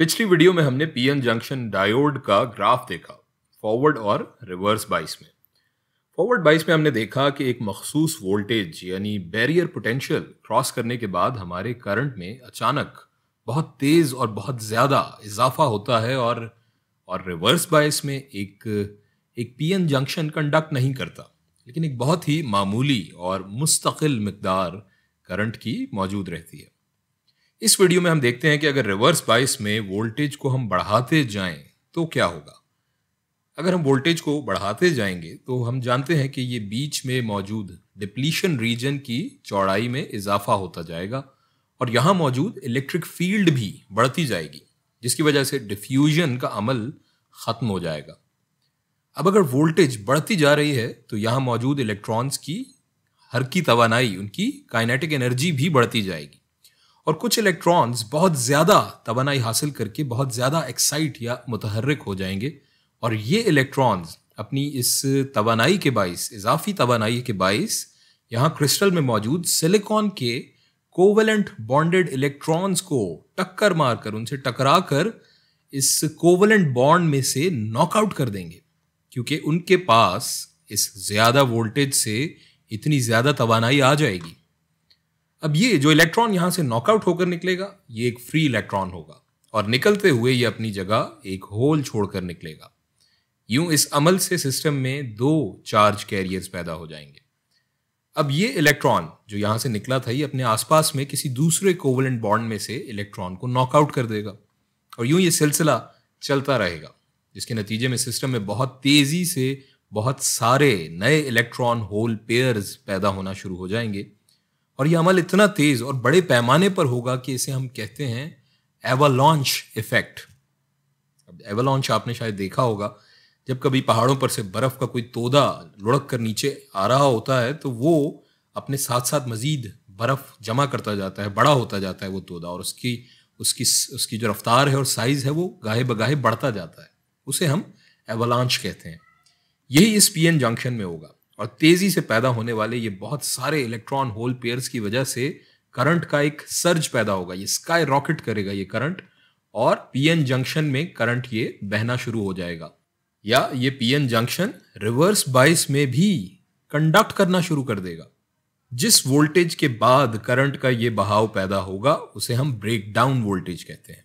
पिछली वीडियो में हमने पीएन जंक्शन डायोड का ग्राफ देखा फॉरवर्ड और रिवर्स बाइस में। फॉरवर्ड बाइस में हमने देखा कि एक मखसूस वोल्टेज यानी बैरियर पोटेंशियल क्रॉस करने के बाद हमारे करंट में अचानक बहुत तेज और बहुत ज़्यादा इजाफा होता है और रिवर्स बाइस में एक पीएन जंक्शन कंडक्ट नहीं करता, लेकिन एक बहुत ही मामूली और मुस्तकिल मिकदार करंट की मौजूद रहती है। इस वीडियो में हम देखते हैं कि अगर रिवर्स बाइस में वोल्टेज को हम बढ़ाते जाएं तो क्या होगा। अगर हम वोल्टेज को बढ़ाते जाएंगे तो हम जानते हैं कि ये बीच में मौजूद डिप्लीशन रीजन की चौड़ाई में इजाफा होता जाएगा और यहाँ मौजूद इलेक्ट्रिक फील्ड भी बढ़ती जाएगी, जिसकी वजह से डिफ्यूजन का अमल खत्म हो जाएगा। अब अगर वोल्टेज बढ़ती जा रही है तो यहाँ मौजूद इलेक्ट्रॉन्स की हरकी तवानाई, उनकी काइनेटिक एनर्जी भी बढ़ती जाएगी और कुछ इलेक्ट्रॉन्स बहुत ज़्यादा तवानाई हासिल करके बहुत ज़्यादा एक्साइट या मुतहर्रिक हो जाएंगे और ये इलेक्ट्रॉन्स अपनी इस तवानाई के बाइस, इजाफी तवानाई के बाइस, यहाँ क्रिस्टल में मौजूद सिलिकॉन के कोवेलेंट बॉन्डेड इलेक्ट्रॉन्स को टक्कर मारकर, उनसे टकरा कर इस कोवेलेंट बॉन्ड में से नॉकआउट कर देंगे, क्योंकि उनके पास इस ज़्यादा वोल्टेज से इतनी ज़्यादा तवानाई आ जाएगी। अब ये जो इलेक्ट्रॉन यहाँ से नॉकआउट होकर निकलेगा, ये एक फ्री इलेक्ट्रॉन होगा और निकलते हुए ये अपनी जगह एक होल छोड़कर निकलेगा। यूं इस अमल से सिस्टम में दो चार्ज कैरियर्स पैदा हो जाएंगे। अब ये इलेक्ट्रॉन जो यहाँ से निकला था, ये अपने आसपास में किसी दूसरे कोवेलेंट बॉन्ड में से इलेक्ट्रॉन को नॉकआउट कर देगा और यूं ये सिलसिला चलता रहेगा, जिसके नतीजे में सिस्टम में बहुत तेजी से बहुत सारे नए इलेक्ट्रॉन होल पेयर्स पैदा होना शुरू हो जाएंगे और यह अमल इतना तेज और बड़े पैमाने पर होगा कि इसे हम कहते हैं एवालांच इफेक्ट। अब एवालांच आपने शायद देखा होगा, जब कभी पहाड़ों पर से बर्फ का कोई तोदा लुढ़क कर नीचे आ रहा होता है तो वो अपने साथ साथ मजीद बर्फ जमा करता जाता है, बड़ा होता जाता है वो तोदा, और उसकी जो रफ्तार है और साइज है वो गाहे बगाहे बढ़ता जाता है। उसे हम एवालांच कहते हैं। यही इस पीएन जंक्शन में होगा और तेजी से पैदा होने वाले ये बहुत सारे इलेक्ट्रॉन होल पेयर्स की वजह से करंट का एक सर्ज पैदा होगा। ये स्काई रॉकेट करेगा ये करंट और पीएन जंक्शन में करंट ये बहना शुरू हो जाएगा, या ये पीएन जंक्शन रिवर्स बाइस में भी कंडक्ट करना शुरू कर देगा। जिस वोल्टेज के बाद करंट का ये बहाव पैदा होगा उसे हम ब्रेकडाउन वोल्टेज कहते हैं।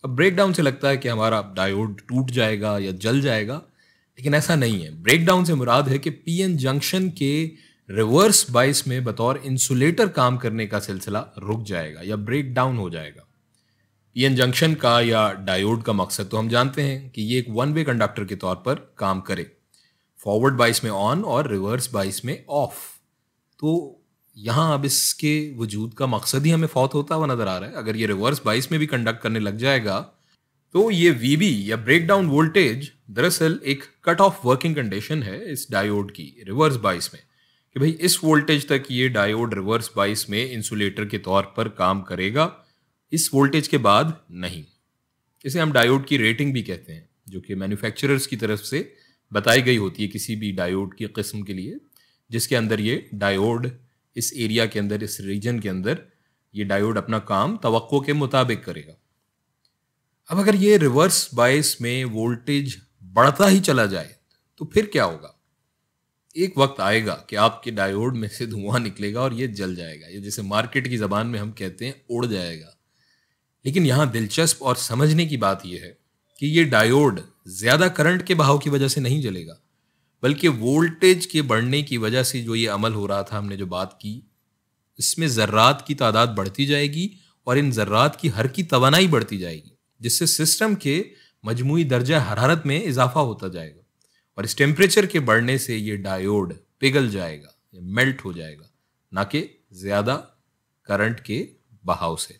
अब ब्रेकडाउन से लगता है कि हमारा डायोड टूट जाएगा या जल जाएगा, लेकिन ऐसा नहीं है। ब्रेकडाउन से मुराद है कि पीएन जंक्शन के रिवर्स बाइस में बतौर इंसुलेटर काम करने का सिलसिला रुक जाएगा या ब्रेक डाउन हो जाएगा। पीएन जंक्शन का या डायोड का मकसद तो हम जानते हैं कि ये एक वन वे कंडक्टर के तौर पर काम करे, फॉरवर्ड बाइस में ऑन और रिवर्स बाइस में ऑफ। तो यहाँ अब इसके वजूद का मकसद ही हमें फौत होता हुआ नजर आ रहा है। अगर ये रिवर्स बाइस में भी कंडक्ट करने लग जाएगा तो ये वीबी या ब्रेकडाउन वोल्टेज दरअसल एक कट ऑफ वर्किंग कंडीशन है इस डायोड की रिवर्स बाइस में, कि भाई इस वोल्टेज तक ये डायोड रिवर्स बाइस में इंसुलेटर के तौर पर काम करेगा, इस वोल्टेज के बाद नहीं। इसे हम डायोड की रेटिंग भी कहते हैं, जो कि मैन्युफैक्चरर्स की तरफ से बताई गई होती है किसी भी डायोड की किस्म के लिए, जिसके अंदर ये डायोड इस एरिया के अंदर, इस रीजन के अंदर ये डायोड अपना काम तवक्को के मुताबिक करेगा। अब अगर ये रिवर्स बाइस में वोल्टेज बढ़ता ही चला जाए तो फिर क्या होगा। एक वक्त आएगा कि आपके डायोड में से धुआं निकलेगा और ये जल जाएगा, ये जैसे मार्केट की ज़बान में हम कहते हैं उड़ जाएगा। लेकिन यहाँ दिलचस्प और समझने की बात यह है कि ये डायोड ज़्यादा करंट के बहाव की वजह से नहीं जलेगा, बल्कि वोल्टेज के बढ़ने की वजह से जो ये अमल हो रहा था, हमने जो बात की, इसमें ज़र्रात की तादाद बढ़ती जाएगी और इन ज़र्रात की हर की तवानाई बढ़ती जाएगी, जिससे सिस्टम के मजमूई दर्जा हरारत में इजाफा होता जाएगा और इस टेम्परेचर के बढ़ने से ये डायोड पिघल जाएगा, मेल्ट हो जाएगा, ना कि ज़्यादा करंट के बहाव से।